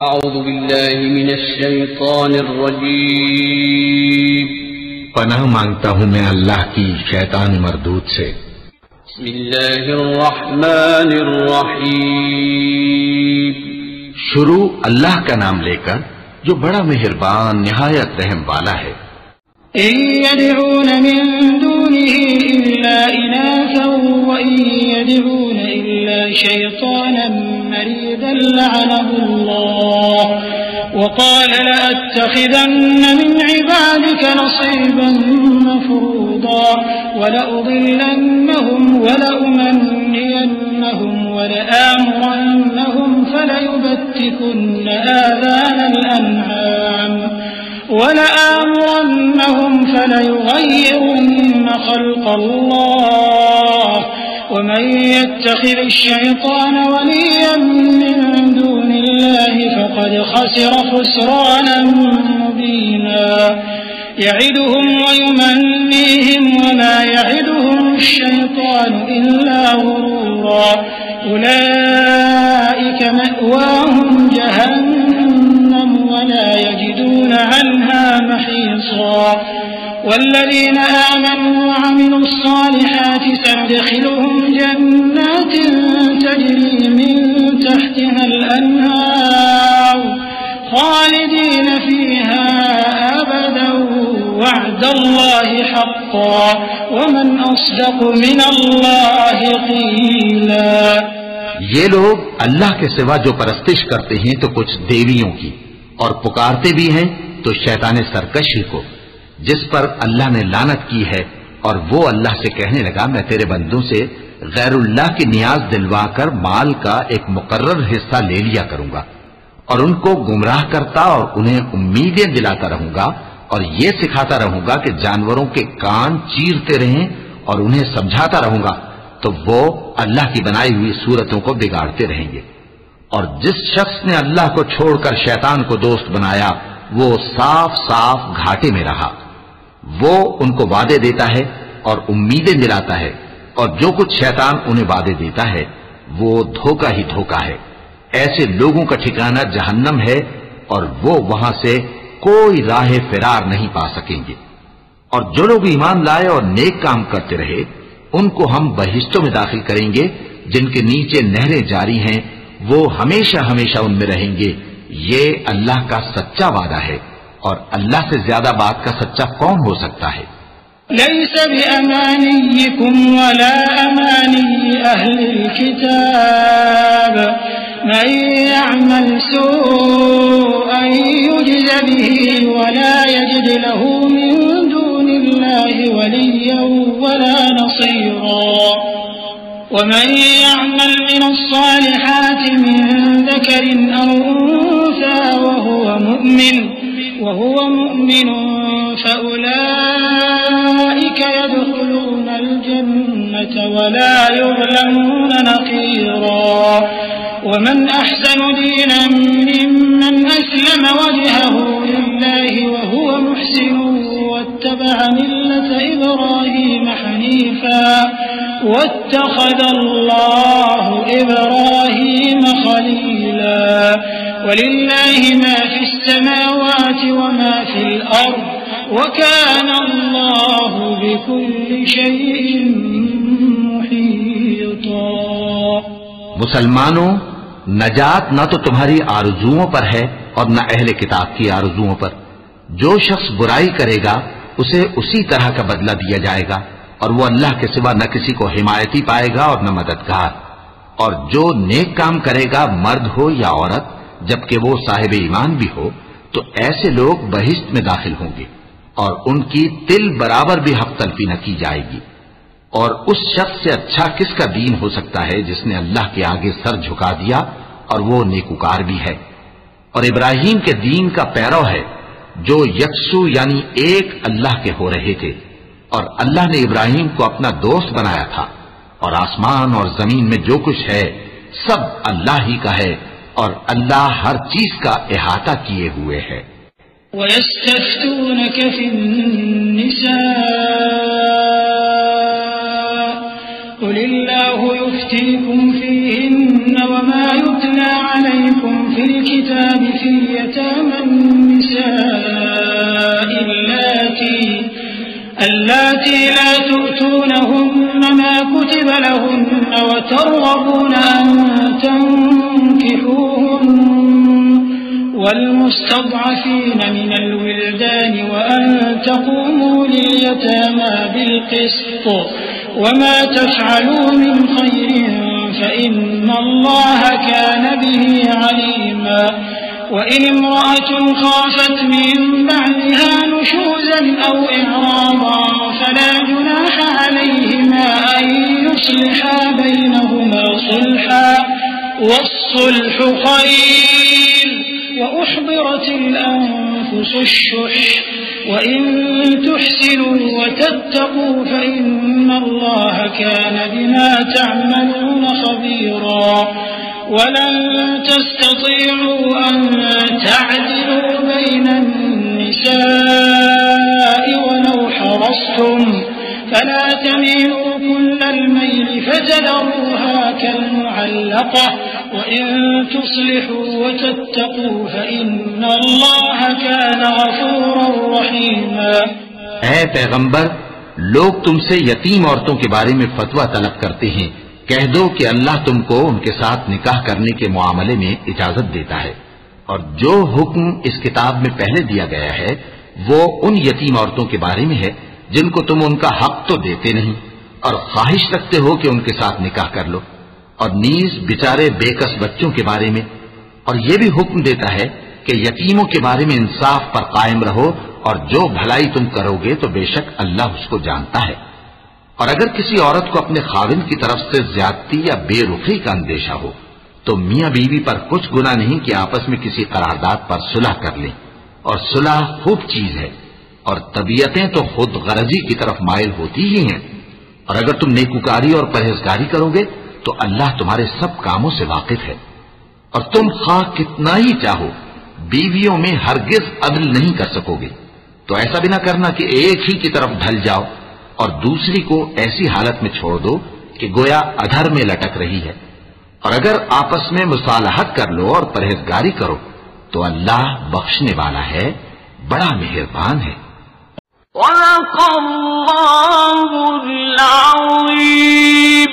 اعوذ باللہ من الشیطان الرجیم پناہ مانگتا ہوں میں اللہ کی شیطان مردود سے۔ بسم اللہ الرحمن الرحیم شروع اللہ کا نام لے کر جو بڑا مہربان نہایت رحم والا ہے۔ إن يدعون من دونه إلا إناثا وإن يدعون إلا شيطانا مريدا لعنه الله وقال لأتخذن من عبادك نصيبا مفروضا ولأضلنهم ولأمنينهم ولآمرنهم فليبتكن آذان الأنعام ولآمرنهم فليغيرن خلق الله ومن يتخذ الشيطان وليا من دون الله فقد خسر خسرانا مبينا يعدهم ويمنيهم وما يعدهم الشيطان إلا غرورا أولئك مأواهم جهنم ولا يجدون عنها محيصا والذين آمنوا وعملوا الصالحات سندخلهم جنات تجري من تحتها الأنهار خالدين فيها أبدا وعد الله حقا ومن أصدق من الله قيلا۔ یہ لوگ اللہ کے سوا جو پرستش کرتے ہیں تو کچھ دیویوں کی اور پکارتے بھی ہیں تو شیطان سرکشی کو جس پر اللہ نے لعنت کی ہے، اور وہ اللہ سے کہنے لگا میں تیرے بندوں سے غیر اللہ کی نیاز دلوا کر مال کا ایک مقرر حصہ لے لیا کروں گا اور ان کو گمراہ کرتا اور انہیں امیدیں دلاتا رہوں گا اور یہ سکھاتا رہوں گا کہ جانوروں کے کان چیرتے رہیں اور انہیں سمجھاتا رہوں گا تو وہ اللہ کی بنائی ہوئی صورتوں کو بگاڑتے رہیں گے۔ اور جس شخص نے اللہ کو چھوڑ کر شیطان کو دوست بنایا وہ صاف صاف گھاٹے میں رہا۔ وہ ان کو وعدے دیتا ہے اور امیدیں دلاتا ہے، اور جو کچھ شیطان انہیں وعدے دیتا ہے وہ دھوکہ ہی دھوکہ ہے۔ ایسے لوگوں کا ٹھکانہ جہنم ہے اور وہ وہاں سے کوئی راہ فرار نہیں پا سکیں گے۔ اور جو لوگ ایمان لائے اور نیک کام کرتے رہے ان کو ہم بہشتوں میں داخل کریں گے جن کے نیچے نہریں جاری ہیں، وہ ہمیشہ ہمیشہ ان میں رہیں گے۔ یہ اللہ کا سچا وعدہ ہے، اور اللہ سے زیادہ بات کا سچا کون ہو سکتا ہے؟ ليس بأمانيكم ولا أماني أهل الكتاب من يعمل سوءا يجز به ولا يجد له من دون الله وليا ولا نصيرا ومن يعمل من الصالحات من ذكر أو أنثى وهو مؤمن فأولئك يدخلون الجنة ولا يظلمون نقيرا ومن أحسن دينا ممن أسلم وجهه لله وهو محسن واتبع ملة إبراهيم حنيفا واتخذ الله إبراهيم خليلا ولله ما في السماوات وما في الأرض وكان الله بكل شيء محيطا۔ مسلمانوں، نجات نہ تو تمہاری آرزوؤں پر ہے اور نہ اہل کتاب کی آرزوؤں پر۔ جو شخص برائی کرے گا اسے اسی طرح کا بدلہ دیا جائے گا، اور وہ اللہ کے سوا نہ کسی کو حمایتی پائے گا اور نہ مددگار۔ اور جو نیک کام کرے گا مرد ہو یا عورت جبکہ وہ صاحب ایمان بھی ہو تو ایسے لوگ بہشت میں داخل ہوں گے، اور ان کی تل برابر بھی حق تلفی نہ کی جائے گی۔ اور اس شخص سے اچھا کس کا دین ہو سکتا ہے جس نے اللہ کے آگے سر جھکا دیا اور وہ نیکوکار بھی ہے، اور ابراہیم کے دین کا پیرو ہے جو یکسو یعنی ایک اللہ کے ہو رہے تھے، اور اللہ نے ابراہیم کو اپنا دوست بنایا تھا۔ اور آسمان اور زمین میں جو کچھ ہے سب اللہ ہی کا ہے، اور اللہ ہر چیز کا احاطہ کیے ہوئے ہے۔ وَيَسْتَفْتُونَكَ فِي النِّسَاءِ قُلِ اللَّهُ يُفْتِيكُمْ فِيهِنَّ وَمَا يُتْلَى عَلَيْكُمْ في الكتاب في يتامى النساء اللاتي لا تؤتونهن ما كتب لهن وترغبون أن تنكحوهن والمستضعفين من الولدان وأن تقوموا لليتامى بالقسط وما تفعلوا من خير فإن الله كان به عليما وإن امرأة خافت من بعدها نشوزا أو إعراضا فلا جناح عليهما أن يصلحا بينهما صلحا والصلح خير وأحضرت الأنفس الشح وإن تحسنوا وتتقوا فإن الله كان بما تعملون خبيرا ولن تستطيعوا أن تعدلوا بين النساء ولو حرصتم فلا تميلوا كل الميل فتذروها كالمعلقة وإن تصلحوا وتتقوا فإن الله كان غفورا رحيما. اے پیغمبر، لوگ تم سے یتیم عورتوں کے بارے میں فتویٰ طلب کرتے ہیں، کہہ دو کہ اللہ تم کو ان کے ساتھ نکاح کرنے کے معاملے میں اجازت دیتا ہے، اور جو حکم اس کتاب میں پہلے دیا گیا ہے وہ ان یتیم عورتوں کے بارے میں ہے جن کو تم ان کا حق تو دیتے نہیں اور خواہش رکھتے ہو کہ ان کے ساتھ نکاح کر لو، اور نیز بیچارے بے کس بچوں کے بارے میں، اور یہ بھی حکم دیتا ہے کہ یتیموں کے بارے میں انصاف پر قائم رہو، اور جو بھلائی تم کرو گے تو بے شک اللہ اس کو جانتا ہے۔ اور اگر کسی عورت کو اپنے خاوند کی طرف سے زیادتی یا بے رخی کا اندیشہ ہو تو میاں بیوی پر کچھ گناہ نہیں کہ آپس میں کسی قرارداد پر صلح کر لیں، اور صلح خوب چیز ہے، اور طبیعتیں تو خود غرضی کی طرف مائل ہوتی ہی ہیں، اور اگر تم نیکوکاری اور پرہیزگاری کرو گے تو اللہ تمہارے سب کاموں سے واقف ہے۔ اور تم خواہ کتنا ہی چاہو بیویوں میں ہرگز عدل نہیں کر سکو گے، تو ایسا بھی نہ کرنا کہ ایک ہی کی طرف ڈھل جاؤ اور دوسری کو ایسی حالت میں چھوڑ دو کہ گویا ادھر میں لٹک رہی ہے، اور اگر آپس میں مصالحت کر لو اور پرہیزگاری کرو تو اللہ بخشنے والا ہے، بڑا مہربان ہے۔ صدق اللہ العظیم۔